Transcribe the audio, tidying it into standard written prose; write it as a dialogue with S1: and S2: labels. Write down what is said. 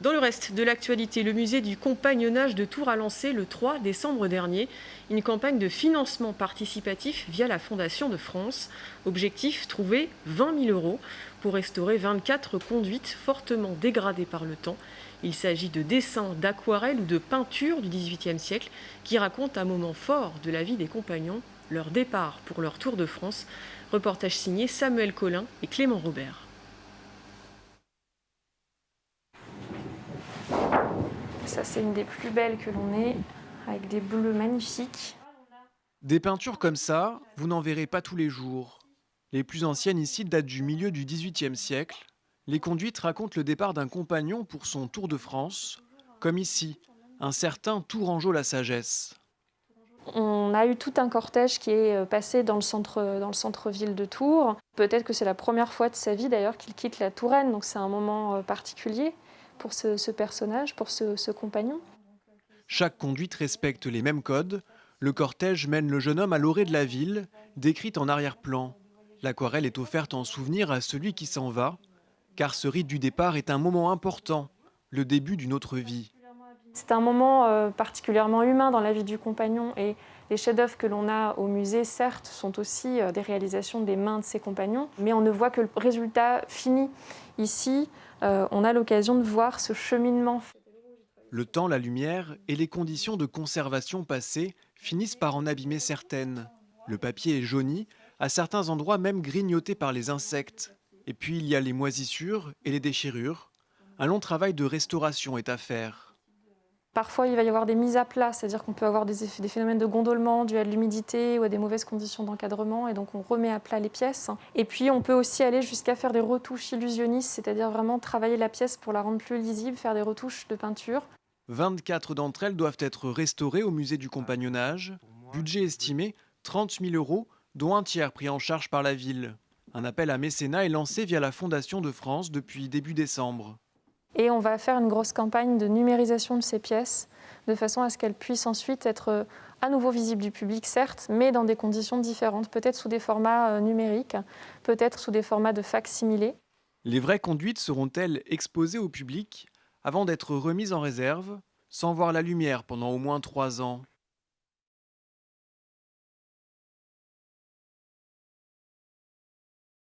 S1: Dans le reste de l'actualité, le musée du compagnonnage de Tours a lancé le 3 décembre dernier une campagne de financement participatif via la Fondation de France. Objectif, trouver 20 000 € pour restaurer 24 conduites fortement dégradées par le temps. Il s'agit de dessins, d'aquarelles ou de peintures du XVIIIe siècle qui racontent un moment fort de la vie des compagnons, leur départ pour leur Tour de France. Reportage signé Samuel Collin et Clément Robert.
S2: Ça, c'est une des plus belles que l'on ait, avec des bleus magnifiques.
S3: Des peintures comme ça, vous n'en verrez pas tous les jours. Les plus anciennes ici datent du milieu du XVIIIe siècle. Les conduites racontent le départ d'un compagnon pour son Tour de France, comme ici, un certain Tourangeau-la-Sagesse.
S2: On a eu tout un cortège qui est passé dans le centre-ville de Tours. Peut-être que c'est la première fois de sa vie d'ailleurs qu'il quitte la Touraine, donc c'est un moment particulier pour ce personnage, pour ce compagnon.
S3: Chaque conduite respecte les mêmes codes. Le cortège mène le jeune homme à l'orée de la ville, décrite en arrière-plan. L'aquarelle est offerte en souvenir à celui qui s'en va, car ce rite du départ est un moment important, le début d'une autre vie.
S2: C'est un moment particulièrement humain dans la vie du compagnon et les chefs-d'œuvre que l'on a au musée, certes, sont aussi des réalisations des mains de ses compagnons, mais on ne voit que le résultat fini. Ici, on a l'occasion de voir ce cheminement.
S3: Le temps, la lumière et les conditions de conservation passées finissent par en abîmer certaines. Le papier est jauni, à certains endroits même grignoté par les insectes. Et puis il y a les moisissures et les déchirures. Un long travail de restauration est à faire.
S2: Parfois, il va y avoir des mises à plat, c'est-à-dire qu'on peut avoir des phénomènes de gondolement dus à de l'humidité ou à des mauvaises conditions d'encadrement, et donc on remet à plat les pièces. Et puis, on peut aussi aller jusqu'à faire des retouches illusionnistes, c'est-à-dire vraiment travailler la pièce pour la rendre plus lisible, faire des retouches de peinture.
S3: 24 d'entre elles doivent être restaurées au musée du compagnonnage. Budget estimé 30 000 €, dont un tiers pris en charge par la ville. Un appel à mécénat est lancé via la Fondation de France depuis début décembre.
S2: Et on va faire une grosse campagne de numérisation de ces pièces, de façon à ce qu'elles puissent ensuite être à nouveau visibles du public, certes, mais dans des conditions différentes, peut-être sous des formats numériques, peut-être sous des formats de fac-similés.
S3: Les vraies conduites seront-elles exposées au public avant d'être remises en réserve, sans voir la lumière pendant au moins 3 ans ?